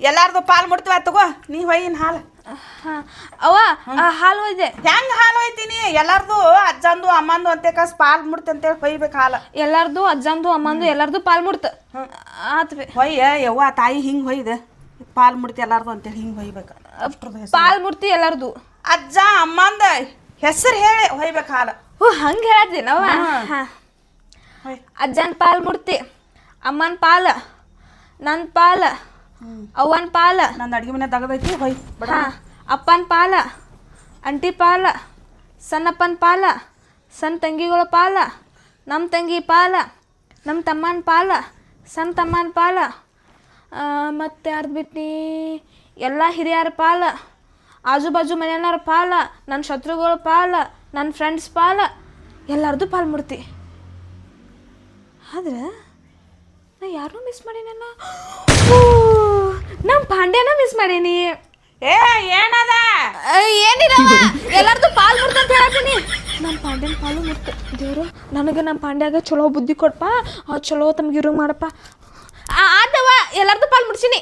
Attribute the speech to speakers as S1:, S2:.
S1: ಎಲ್ಲಾರ್ದು ಪಾಲ್ ಮುಡ್ತೀವ ತಗೋ ನೀ ಹೊಯ್ಯಿನ ಹಾಲು.
S2: ಅವ್ವ ಹಾಲು ಒಯ್ದೆ.
S1: ಹೆಂಗ್ ಹಾಲು ಹೋಯ್ತೀನಿ ಎಲ್ಲಾರ್ದು ಅಜ್ಜಂದು ಅಮ್ಮಂದು ಅಂತ ಕಸ್ ಪಾಲ್ ಮುಡ್ತಿ ಅಂತೇಳಿ ಹೊಯ್ಬೇಕು ಹಾಲು.
S2: ಎಲ್ಲಾರ್ದು ಅಜ್ಜಂದು ಅಮ್ಮಂದು ಎಲ್ಲಾರ್ದು ಪಾಲ್ ಮುಡ್ತ ಆತ್ವಿ.
S1: ಹೊಯ್ಯ ಯವ್ವ ತಾಯಿ ಹಿಂಗ್ ಹೊಯ್ದೆ ಪಾಲ್ ಮುಡ್ತಿ ಎಲ್ಲಾರ್ದು ಅಂತೇಳಿ ಹಿಂಗ್ ಹೊಯ್ಬೇಕು.
S2: ಪಾಲ್ ಮುಡ್ತಿ ಎಲ್ಲಾರ್ದು
S1: ಅಜ್ಜ ಅಮ್ಮಂದ ಹೆಸರು ಹೇಳಿ ಹೊಯ್ಬೇಕು ಹಾಲು.
S2: ಹಂಗ ಹೇಳತ್ತೀನವ್ವ. ಅಜ್ಜನ ಪಾಲ್ ಮುಡ್ತಿ, ಅಮ್ಮನ ಪಾಲ, ನನ್ನ ಪಾಲ, ಅವ್ವನ ಪಾಲ,
S1: ನಂದು ಅಡ್ಗೆ ಮನೆ ತಗದೈತಿ ಹೊಯ್.
S2: ಅಪ್ಪನ ಪಾಲ, ಅಂಟಿ ಪಾಲ, ಸಣ್ಣಪ್ಪನ ಪಾಲ, ಸಣ್ಣ ತಂಗಿಗಳ ಪಾಲ, ನಮ್ಮ ತಂಗಿ ಪಾಲ, ನಮ್ಮ ತಮ್ಮನ ಪಾಲ, ಸಣ್ಣ ತಮ್ಮನ ಪಾಲ, ಮತ್ತು ಯಾರ್ದು ಬಿಟ್ನಿ ಎಲ್ಲ ಹಿರಿಯರ ಪಾಲ, ಆಜು ಬಾಜು ಮನೆಯವ್ರ ಪಾಲ, ನನ್ನ ಶತ್ರುಗಳ ಪಾಲ, ನನ್ನ ಫ್ರೆಂಡ್ಸ್ ಪಾಲ, ಎಲ್ಲರದು ಪಾಲು ಮುಡ್ತಿ. ಆದ್ರೆ ನಾ ಯಾರನ್ನೂ ಮಿಸ್ ಮಾಡೀನಲ್ಲ, ನಮ್ಮ ಪಾಂಡ್ಯನ ಮಿಸ್ ಮಾಡೀನಿ.
S1: ಏನದ
S2: ಏನಿರವ ಎಲ್ಲರದು ಪಾಲು ಮುಡ್ತ ಅಂತ ಹೇಳತ್ತೀನಿ. ನಮ್ಮ ಪಾಂಡ್ಯನ ಪಾಲು ಮುಡ್ತು. ದೇವ್ರು ನನಗೆ ನಮ್ಮ ಪಾಂಡ್ಯಾಗ ಚಲೋ ಬುದ್ಧಿ ಕೊಡಪ್ಪ, ಚಲೋ ತಮಗಿರೋ ಮಾಡಪ್ಪ. ಆದವ ಎಲ್ಲರದು ಪಾಲು ಮುಡ್ಸೀನಿ.